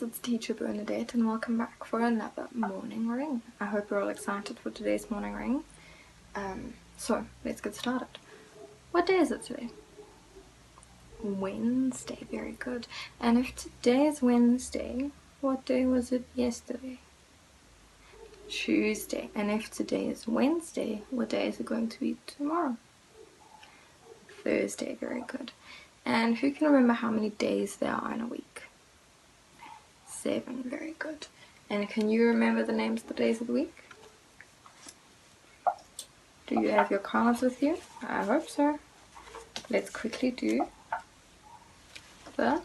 it's Teacher Bernadett and welcome back for another morning ring. I hope you're all excited for today's morning ring. So let's get started. What day is it today? Wednesday, very good. And if today is Wednesday, what day was it yesterday? Tuesday. And if today is Wednesday, what day is it going to be tomorrow? Thursday, very good. And who can remember how many days there are in a week? 7, very good. And can you remember the names of the days of the week? Do you have your cards with you? I hope so. Let's quickly do the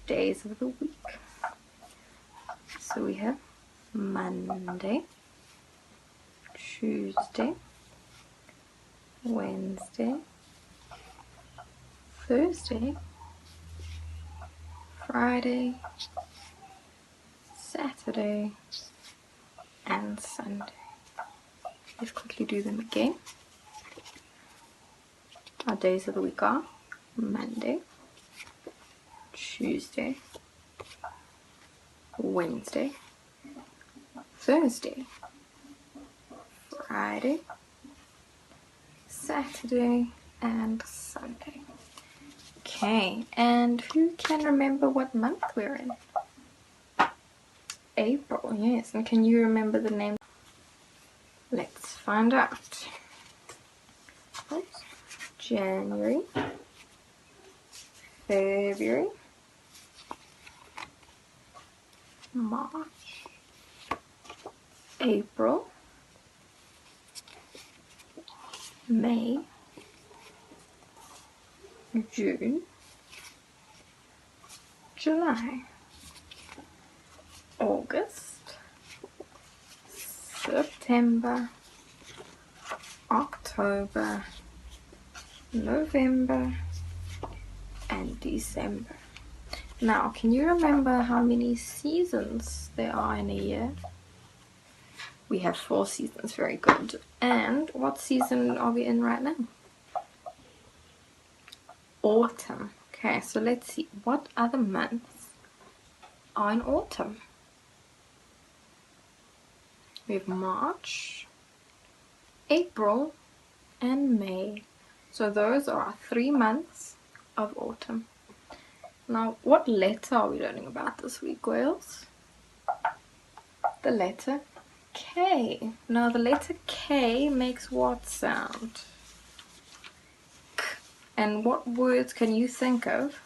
days of the week. So we have Monday, Tuesday, Wednesday, Thursday, Friday, Saturday, and Sunday. Let's quickly do them again. Our days of the week are Monday, Tuesday, Wednesday, Thursday, Friday, Saturday, and Sunday. Okay, and who can remember what month we're in? April, yes. And can you remember the name? Let's find out. Oops. January, February, March, April, May, June, July, August, September, October, November, and December. Now, can you remember how many seasons there are in a year? We have 4 seasons, very good. And what season are we in right now? Autumn. Okay, so let's see. What other months are in autumn? We have March, April, and May. So those are our 3 months of autumn. Now, what letter are we learning about this week, girls? The letter K. Now, the letter K makes what sound? K. And what words can you think of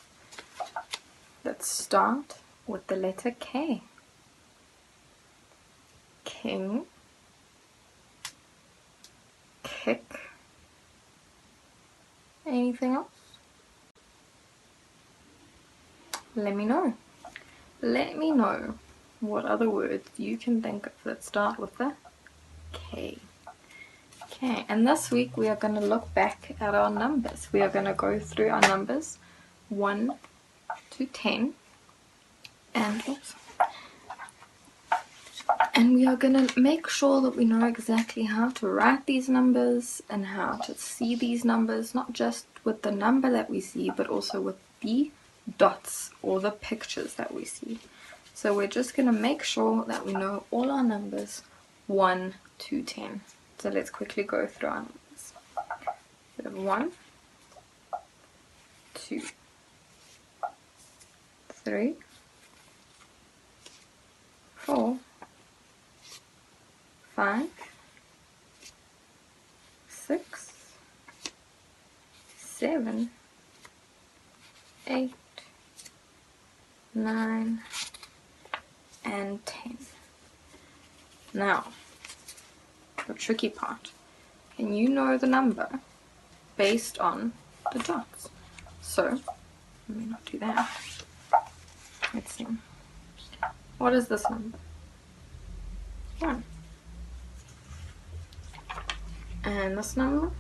that start with the letter K? King, kick. Anything else? Let me know. Let me know what other words you can think of that start with the K. Okay, and this week we are going to look back at our numbers. We are going to go through our numbers 1 to 10 and we are going to make sure that we know exactly how to write these numbers and how to see these numbers, not just with the number that we see, but also with the dots or the pictures that we see. So we're just going to make sure that we know all our numbers 1 to 10. So let's quickly go through our numbers. We have 1, 2, 3, 4, 5, 6, 7, 8, 9, and 10. Now, the tricky part. Can you know the number based on the dots? So, let me not do that. Let's see. What is this number? 1. And this number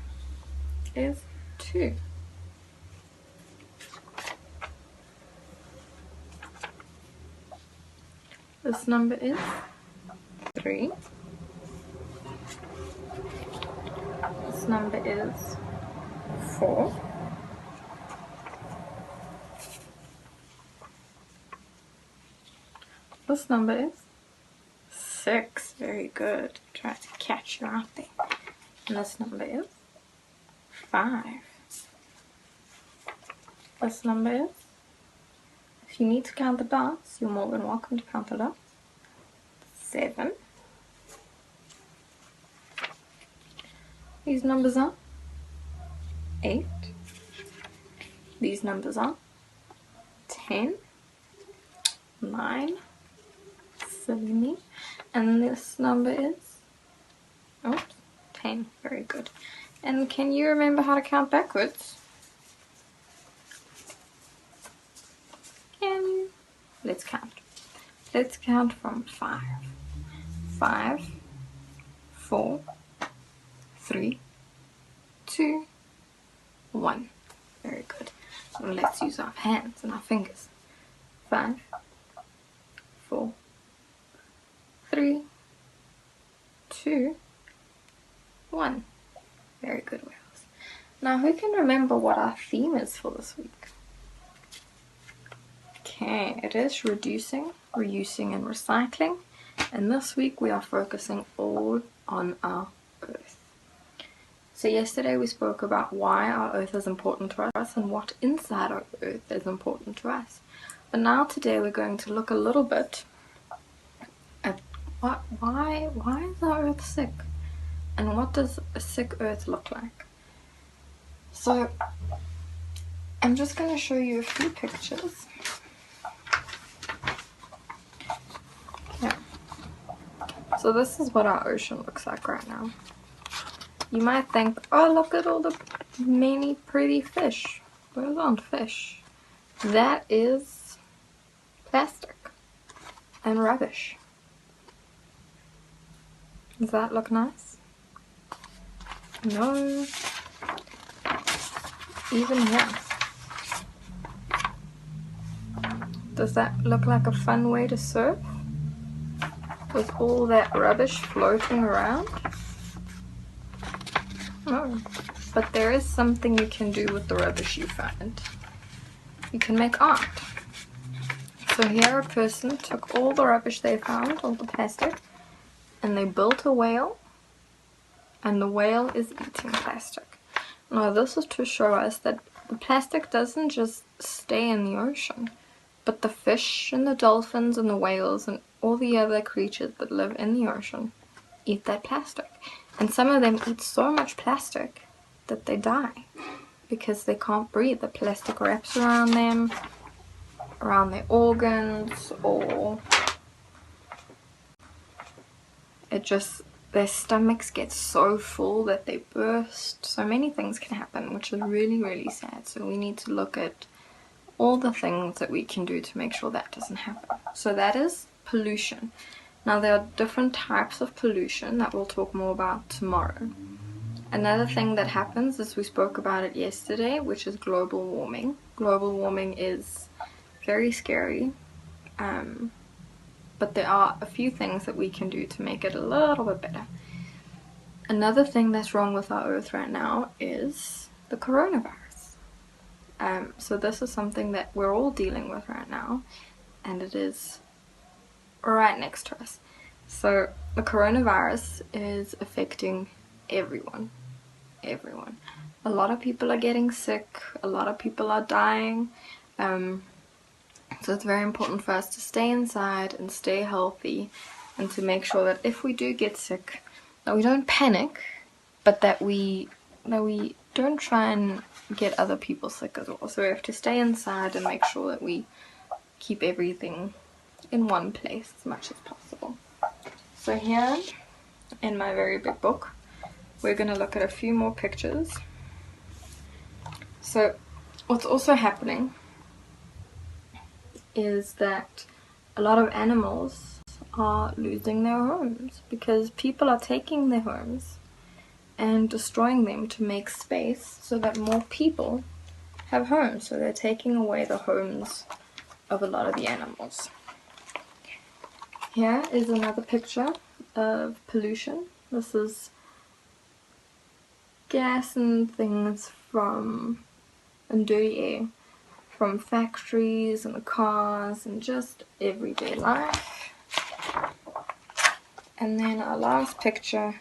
is 2. This number is 3. This number is 4. This number is 6. Very good. Try to catch you out there. And this number is 5. This number is, if you need to count the dots, you're more than welcome to count the dots. 7. These numbers are 8. These numbers are 10, 9, silly me, and this number is, oops, 10. Very good. And can you remember how to count backwards? Can you? Let's count. Let's count from 5. 5, 4, 3, 2, 1. Very good. So let's use our hands and our fingers. 5, 4, 3, 2, 1. Very good, Wales. Now who can remember what our theme is for this week? Okay, it is reducing, reusing and recycling. And this week we are focusing all on our earth. So yesterday we spoke about why our earth is important to us and what inside our earth is important to us. But now today we're going to look a little bit at why is our earth sick? And what does a sick earth look like? So I'm just going to show you a few pictures. Yeah. So this is what our ocean looks like right now. You might think, oh, look at all the many pretty fish. Those aren't fish. That is plastic and rubbish. Does that look nice? No. Even here. Does that look like a fun way to surf? With all that rubbish floating around? No, but there is something you can do with the rubbish you find. You can make art. So here a person took all the rubbish they found, all the plastic, and they built a whale, and the whale is eating plastic. Now this is to show us that the plastic doesn't just stay in the ocean, but the fish and the dolphins and the whales and all the other creatures that live in the ocean eat that plastic. And some of them eat so much plastic that they die because they can't breathe. The plastic wraps around them, around their organs, or their stomachs get so full that they burst. So many things can happen, which is really, really sad. So we need to look at all the things that we can do to make sure that doesn't happen. So that is pollution. Now there are different types of pollution that we'll talk more about tomorrow. Another thing that happens is, we spoke about it yesterday, which is global warming. Global warming is very scary, but there are a few things that we can do to make it a little bit better. Another thing that's wrong with our earth right now is the coronavirus. So this is something that we're all dealing with right now, and it is right next to us. So the coronavirus is affecting everyone. A lot of people are getting sick, a lot of people are dying, so it's very important for us to stay inside and stay healthy, and to make sure that if we do get sick, that we don't panic, but that we don't try and get other people sick as well. So we have to stay inside and make sure that we keep everything in one place as much as possible. So here in my very big book, we're going to look at a few more pictures. So what's also happening is that a lot of animals are losing their homes because people are taking their homes and destroying them to make space so that more people have homes. So they're taking away the homes of a lot of the animals. Here is another picture of pollution. This is gas and things and dirty air from factories and cars and just everyday life. And then our last picture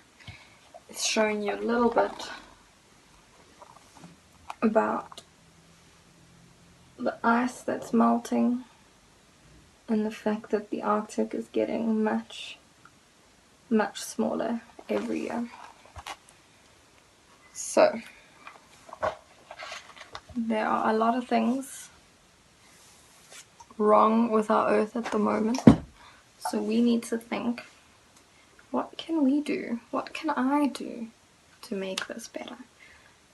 is showing you a little bit about the ice that's melting and the fact that the Arctic is getting much smaller every year. So there are a lot of things wrong with our Earth at the moment, so we need to think, what can we do? What can I do to make this better?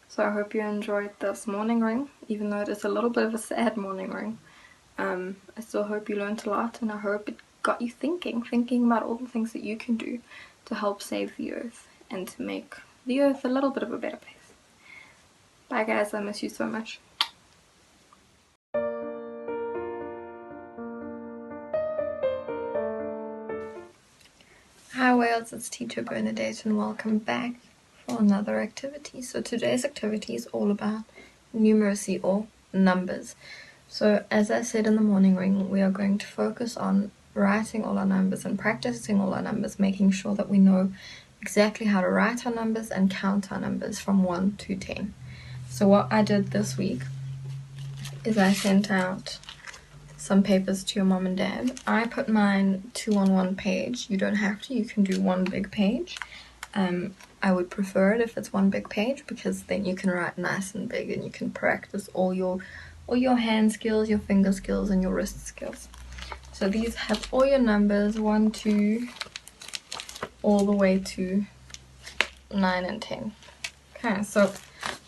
So I hope you enjoyed this morning ring, even though it is a little bit of a sad morning ring. I still hope you learned a lot, and I hope it got you thinking about all the things that you can do to help save the Earth and to make the Earth a little bit of a better place. Bye guys, I miss you so much. Hi whales, it's Teacher Bernadett and welcome back for another activity. So today's activity is all about numeracy or numbers. So as I said in the morning ring, we are going to focus on writing all our numbers and practicing all our numbers, making sure that we know exactly how to write our numbers and count our numbers from 1 to 10. So what I did this week is I sent out some papers to your mom and dad. I put mine 2 on 1 page. You don't have to, you can do 1 big page. I would prefer it if it's 1 big page, because then you can write nice and big and you can practice all your hand skills, your finger skills and your wrist skills. So these have all your numbers 1, 2, all the way to 9 and 10. Okay, so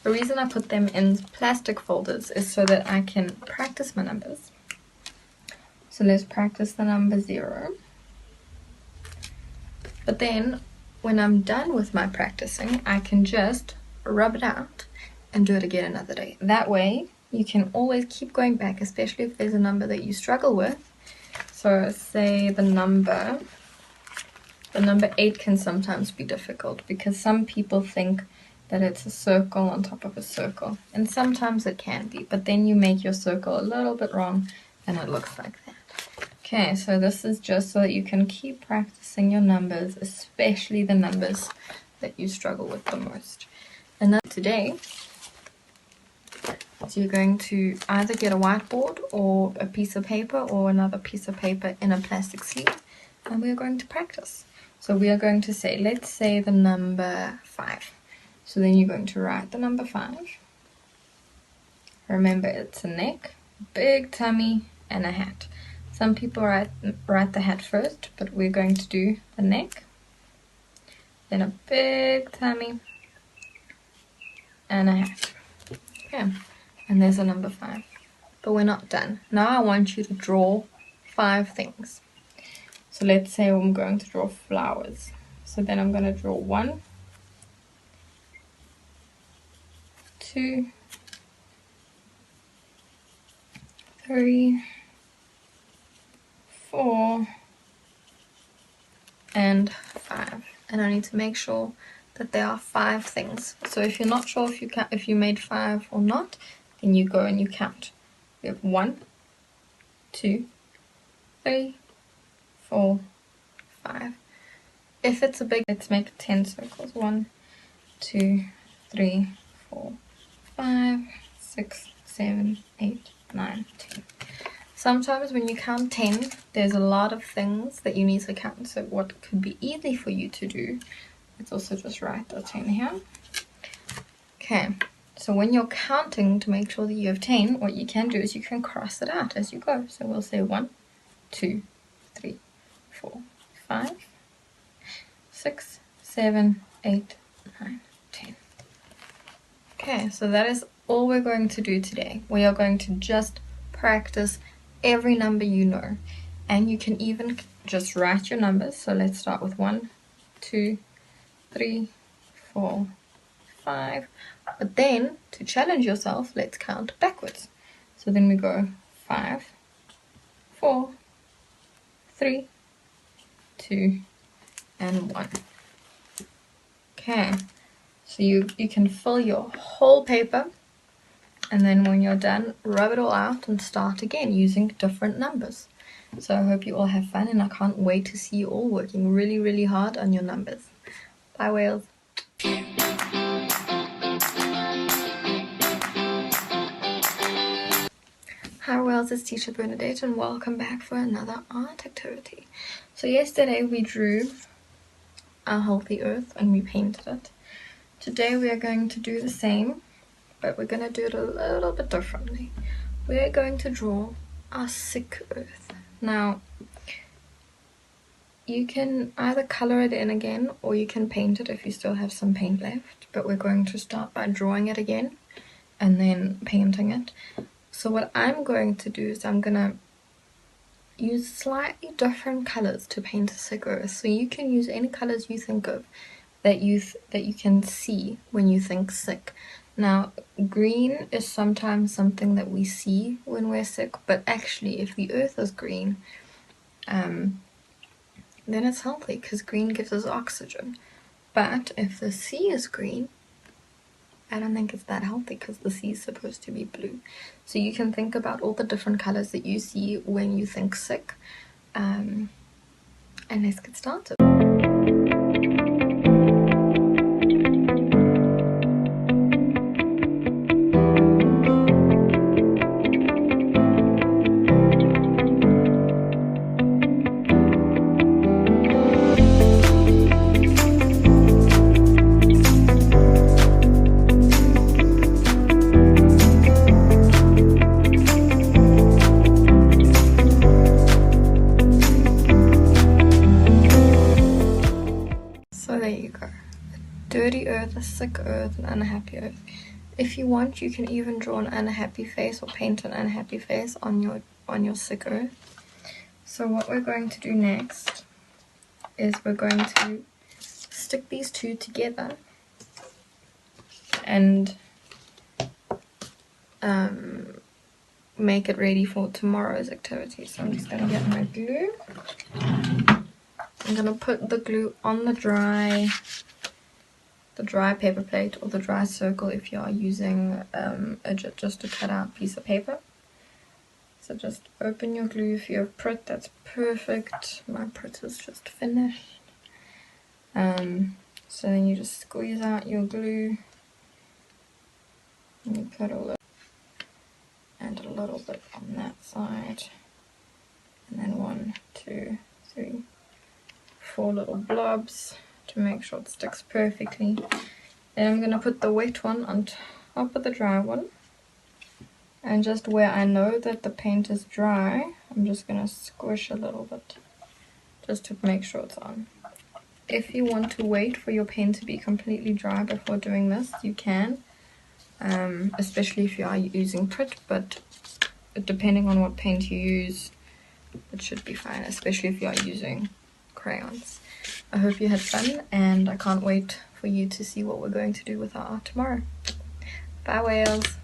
the reason I put them in plastic folders is so that I can practice my numbers. So let's practice the number 0. But then when I'm done with my practicing, I can just rub it out and do it again another day. That way you can always keep going back, especially if there's a number that you struggle with. So say the number 8 can sometimes be difficult, because some people think that it's a circle on top of a circle, and sometimes it can be, but then you make your circle a little bit wrong and it looks like that. Okay, so this is just so that you can keep practicing your numbers, especially the numbers that you struggle with the most. And then today, so you're going to either get a whiteboard or a piece of paper or another piece of paper in a plastic sleeve, and we are going to practice. So we are going to say, let's say the number 5. So then you're going to write the number 5. Remember, it's a neck, big tummy, and a hat. Some people write the hat first, but we're going to do the neck, then a big tummy, and a hat. Okay, and there's a number 5. But we're not done. Now I want you to draw 5 things. So let's say I'm going to draw flowers. So then I'm going to draw 1, 2, 3, 4, and 5. And I need to make sure that there are 5 things. So if you're not sure if you made 5 or not, then you go and you count. We have 1, 2, 3, 4, 5. If it's a big, let's make 10 circles. 1, 2, 3, 4, 5, 6, 7, 8, 9, 10. Sometimes when you count 10, there's a lot of things that you need to count. So what could be easy for you to do, let's also just write the 10 here. Okay, so when you're counting to make sure that you have 10, what you can do is you can cross it out as you go. So we'll say 1, 2, 3, 4, 5, 6, 7, 8, 9, 10. Okay, so that is all we're going to do today. We are going to just practice every number you know, and you can even just write your numbers. So let's start with 1, 2, 3, 4, 5. But then to challenge yourself, let's count backwards. So then we go 5, 4, 3, 2, and 1. Okay, so you can fill your whole paper, and then when you're done, rub it all out and start again using different numbers. So I hope you all have fun, and I can't wait to see you all working really, really hard on your numbers. Bye, whales. Hi whales, it's Teacher Bernadett and welcome back for another art activity. So yesterday we drew our healthy earth and we painted it. Today we are going to do the same, but we're going to do it a little bit differently. We are going to draw our sick earth. Now, you can either color it in again or you can paint it if you still have some paint left, but we're going to start by drawing it again and then painting it. So what I'm going to do is I'm going to use slightly different colors to paint a sick earth. So you can use any colors you think of that you can see when you think sick. Now, green is sometimes something that we see when we're sick, but actually if the earth is green, then it's healthy because green gives us oxygen. But if the sea is green, I don't think it's that healthy because the sea is supposed to be blue. So you can think about all the different colors that you see when you think sick. And let's get started. So there you go. Dirty earth, a sick earth, an unhappy earth. If you want, you can even draw an unhappy face or paint an unhappy face on your sick earth. So what we're going to do next is we're going to stick these two together and make it ready for tomorrow's activity. So I'm just going to get my glue. I'm going to put the glue on the dry paper plate or the dry circle if you are using just a cut out piece of paper. So just open your glue. If you have Prit, that's perfect. My Prit is just finished. So then you just squeeze out your glue and you put a little bit on that side, and then 1, 2, 3, 4 little blobs to make sure it sticks perfectly. Then I'm going to put the wet one on top of the dry one, and just where I know that the paint is dry, I'm just going to squish a little bit just to make sure it's on. If you want to wait for your paint to be completely dry before doing this, you can, especially if you are using Prit, but depending on what paint you use, it should be fine, especially if you are using crayons. I hope you had fun, and I can't wait for you to see what we're going to do with our art tomorrow. Bye whales!